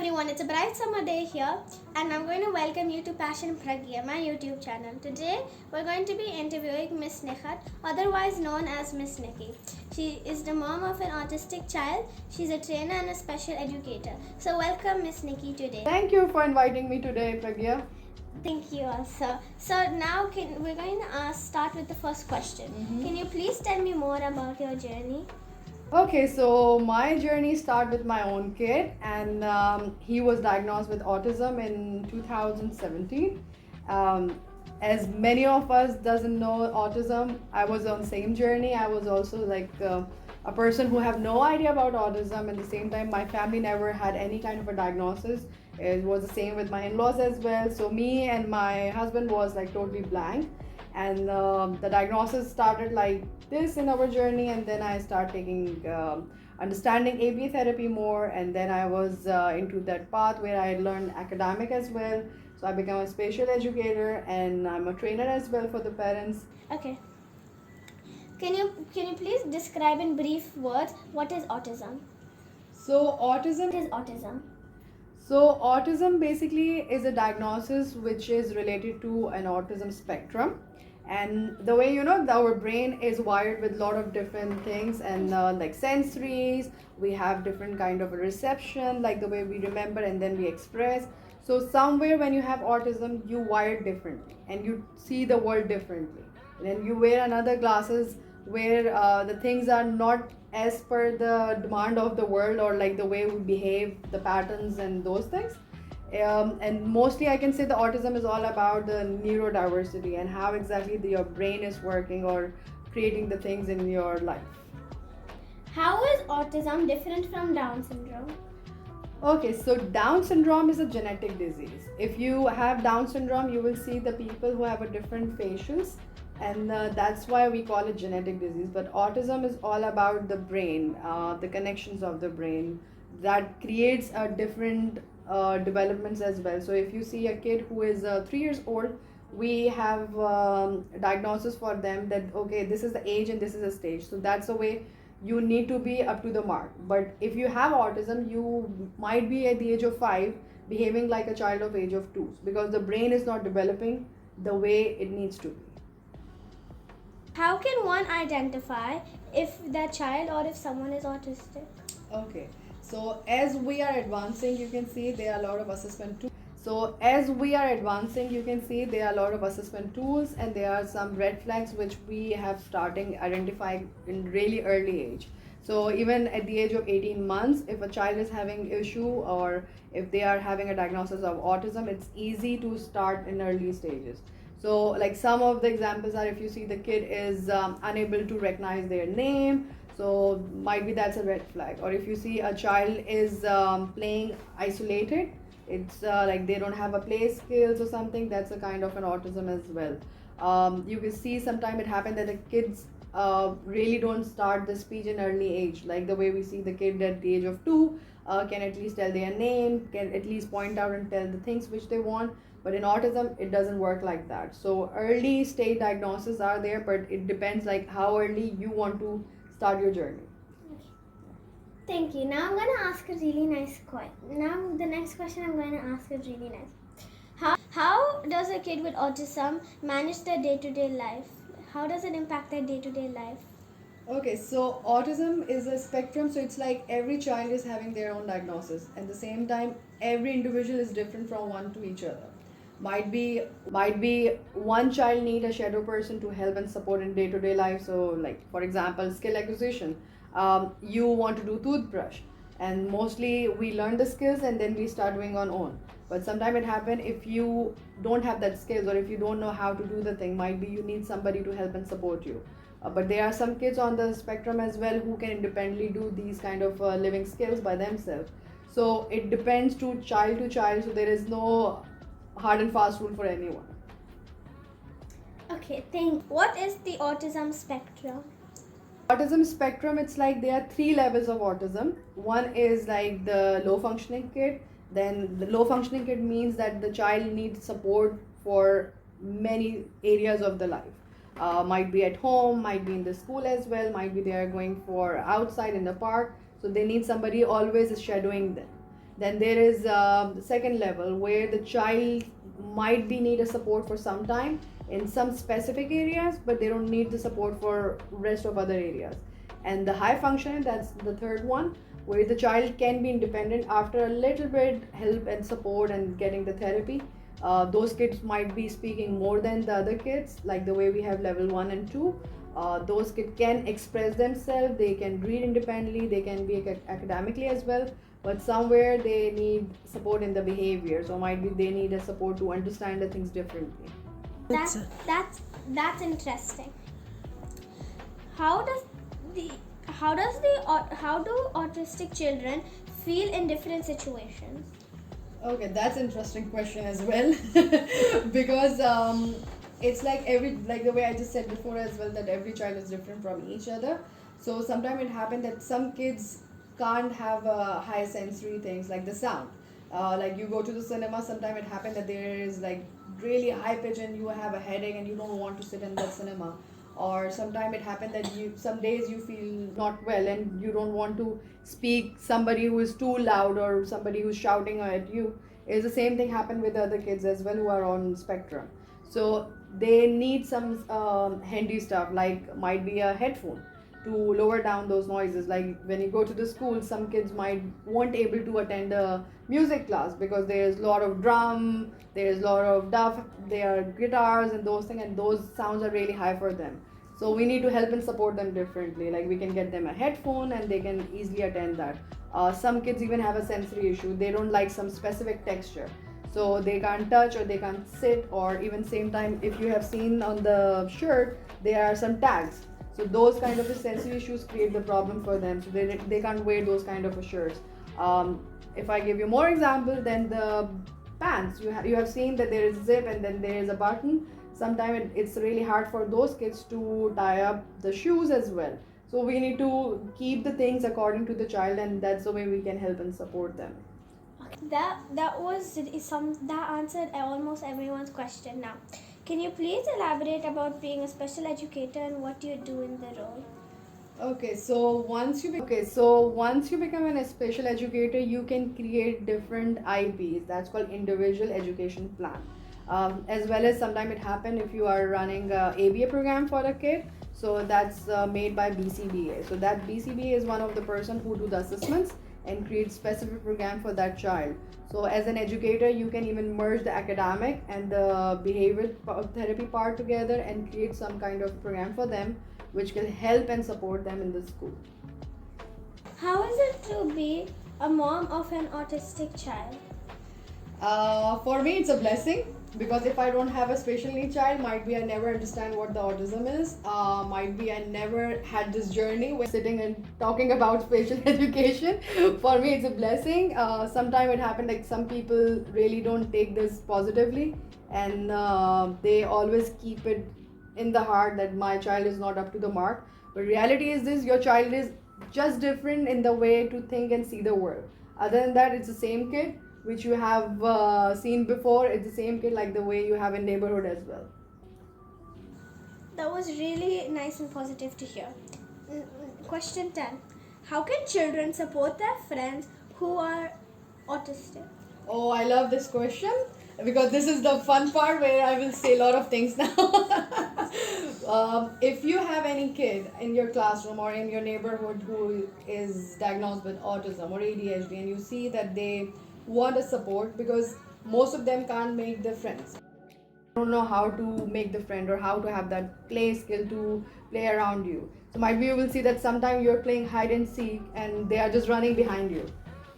everyone, it's a bright summer day here and I'm going to welcome you to Passion Pragya, my YouTube channel. Today we're going to be interviewing Miss Nighat, otherwise known as Miss Nikki. She is the mom of an autistic child. She's a trainer and a special educator. So welcome Miss Nikki today. Thank you for inviting me today, Pragya. Thank you also. So now we're going to start with the first question. Can you please tell me more about your journey? Okay, so my journey started with my own kid, and he was diagnosed with autism in 2017. As many of us doesn't know autism, I was on same journey. I was also like a person who have no idea about autism. At the same time, my family never had any kind of a diagnosis. It was the same with my in-laws as well. So me and my husband was like totally blank, and the diagnosis started like this in our journey, and then I started taking understanding ABA therapy more, and then I was into that path where I learned academic as well. So I became a special educator, and I'm a trainer as well for the parents. Okay. Can you please describe in brief words what is autism? So autism What is autism? So autism basically is a diagnosis which is related to an autism spectrum, and the way our brain is wired with a lot of different things, and like sensories, we have different kind of a reception, like the way we remember and then we express. So somewhere when you have autism, you wired differently and you see the world differently, and then you wear another glasses where the things are not as per the demand of the world, or like the way we behave, the patterns and those things. And mostly I can say the autism is all about the neurodiversity and how exactly your brain is working or creating the things in your life. How is autism different from Down syndrome? Okay, so Down syndrome is a genetic disease. If you have Down syndrome, you will see the people who have a different facials, and that's why we call it genetic disease. But autism is all about the brain, the connections of the brain that creates a different developments as well. So if you see a kid who is 3 years old, we have diagnosis for them that okay, this is the age and this is the stage. So that's the way you need to be up to the mark. But if you have autism, you might be at the age of 5 behaving like a child of age of 2, because the brain is not developing the way it needs to be. How can one identify if their child or if someone is autistic? Okay, so as we are advancing, you can see there are a lot of assessment tools. So as we are advancing, you can see there are a lot of assessment tools, and there are some red flags which we have starting identifying in really early age. So even at the age of 18 months, if a child is having issue or if they are having a diagnosis of autism, it's easy to start in early stages. So like some of the examples are, if you see the kid is unable to recognize their name, so might be that's a red flag. Or if you see a child is playing isolated, it's like they don't have a play skills or something, that's a kind of an autism as well. You will see sometime it happen that the kids really don't start the speech in early age, like the way we see the kid at the age of 2 can at least tell their name, can at least point out and tell the things which they want. But in autism, it doesn't work like that. So early stage diagnoses are there, but it depends like how early you want to start your journey. Thank you. Now I'm going to ask a really nice question. Now the next question I'm going to ask is really nice. How does a kid with autism manage their day-to-day life? How does it impact their day-to-day life? Okay, so autism is a spectrum, so it's like every child is having their own diagnosis. At the same time, every individual is different from one to each other. Might be one child need a shadow person to help and support in day-to-day life. So like for example, skill acquisition. You want to do toothbrush, and mostly we learn the skills and then we start doing on own. But sometimes it happen if you don't have that skills, or if you don't know how to do the thing, might be you need somebody to help and support you. But there are some kids on the spectrum as well who can independently do these kind of living skills by themselves. So it depends to child, so there is no hard and fast rule for anyone. Okay, thank. What is the autism spectrum? Autism spectrum, it's like there are 3 levels of autism. One is like the low functioning kid. Then the low functioning kid means that the child needs support for many areas of the life. Might be at home, might be in the school as well, might be they are going for outside in the park. So they need somebody always shadowing them. Then there is the second level where the child might be need a support for some time in some specific areas, but they don't need the support for rest of other areas. And the high functioning, that's the third one, where the child can be independent after a little bit help and support and getting the therapy. Those kids might be speaking more than the other kids, like the way we have level 1 and 2. Those kids can express themselves, they can read independently, they can be academically as well, but somewhere they need support in the behavior, so might be they need a support to understand the things differently. That's interesting. How do autistic children feel in different situations? Okay, that's interesting question as well. Because it's like the way I just said before as well, that every child is different from each other. So sometimes it happens that some kids can't have high sensory things like the sound. Like you go to the cinema, sometimes it happens that there is like really high pitch and you have a headache and you don't want to sit in the cinema. Or sometimes it happens that some days you feel not well and you don't want to speak somebody who is too loud or somebody who's shouting at you. Is the same thing happen with the other kids as well who are on spectrum. So they need some handy stuff, like might be a headphone to lower down those noises. Like when you go to the school, some kids might won't able to attend a music class because there's a lot of drum, there's a lot of duff, there are guitars and those things, and those sounds are really high for them. So we need to help and support them differently. Like we can get them a headphone and they can easily attend that. Some kids even have a sensory issue. They don't like some specific texture, so they can't touch or they can't sit, or even same time, if you have seen on the shirt there are some tags. So those kind of sensory issues create the problem for them, so they can't wear those kind of shirts. If I give you more example, then the pants, you have seen that there is a zip and then there is a button. Sometimes it's really hard for those kids to tie up the shoes as well. So we need to keep the things according to the child, and that's the way we can help and support them. That answered almost everyone's question. Now, can you please elaborate about being a special educator and what you do in the role? Okay, so once you become a special educator, you can create different IPs. That's called individual education plan. As well as sometimes it happen if you are running a ABA program for a kid. So that's made by BCBA. So that BCBA is one of the person who do the assessments and create specific program for that child. So as an educator, you can even merge the academic and the behavior therapy part together and create some kind of program for them, which will help and support them in the school. How is it to be a mom of an autistic child? For me, it's a blessing, because if I don't have a special need child, might be I never understand what the autism is. Might be I never had this journey when sitting and talking about special education. For me, it's a blessing. Sometimes it happened like some people really don't take this positively, and they always keep it in the heart that my child is not up to the mark. But reality is this: your child is just different in the way to think and see the world. Other than that, it's the same kid which you have seen before. It's the same kid like the way you have in neighborhood as well. That was really nice and positive to hear. Question 10. How can children support their friends who are autistic? Oh, I love this question, because this is the fun part where I will say a lot of things now. If you have any kid in your classroom or in your neighborhood who is diagnosed with autism or ADHD, and you see that they want a support, because most of them can't make the friends, don't know how to make the friend or how to have that play skill to play around you. So might be you will see that sometimes you're playing hide and seek and they are just running behind you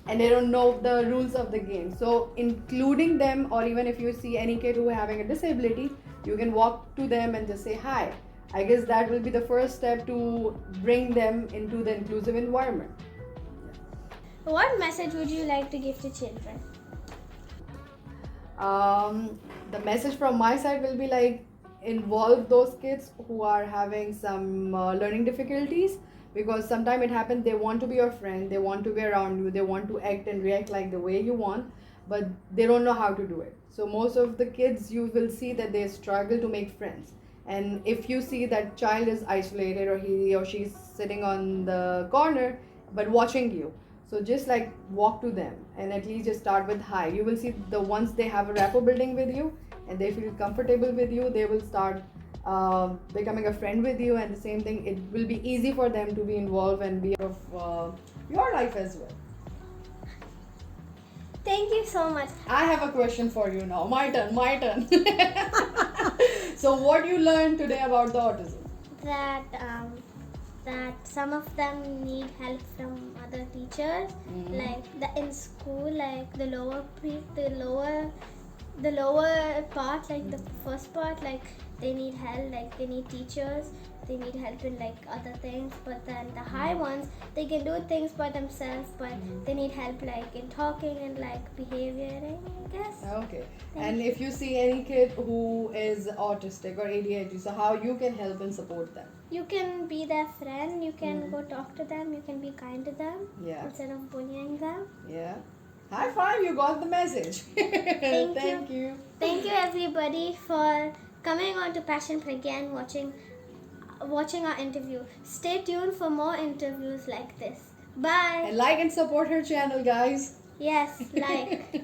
and they don't know the rules of the game. So including them, or even if you see any kid who is having a disability, you can walk to them and just say hi. I guess that will be the first step to bring them into the inclusive environment. What message would you like to give to children? The message from my side will be like, involve those kids who are having some learning difficulties, because sometimes it happens they want to be your friend, they want to be around you, they want to act and react like the way you want, but they don't know how to do it. So most of the kids, you will see that they struggle to make friends. And if you see that child is isolated, or he or she is sitting on the corner but watching you, So just like walk to them and at least just start with hi. You will see the once they have a rapport building with you and they feel comfortable with you, they will start becoming a friend with you, and the same thing, it will be easy for them to be involved and be of your life as well. Thank you so much. I have a question for you now. My turn. So what you learned today about the autism? That some of them need help from other teachers, like in school, like the lower part, like the first part, like they need help, like they need teachers, they need help in like other things, but then the high ones, they can do things by themselves, but they need help like in talking and like behavior, I guess. Okay. And if you see any kid who is autistic or ADHD, so how you can help and support them? You can be their friend, you can go talk to them, you can be kind to them, instead of bullying them. Yeah. High five, you got the message. Thank you. Thank you everybody for coming on to Passion Pragya and watching our interview. Stay tuned for more interviews like this. Bye. And like and support her channel, guys. Yes, like.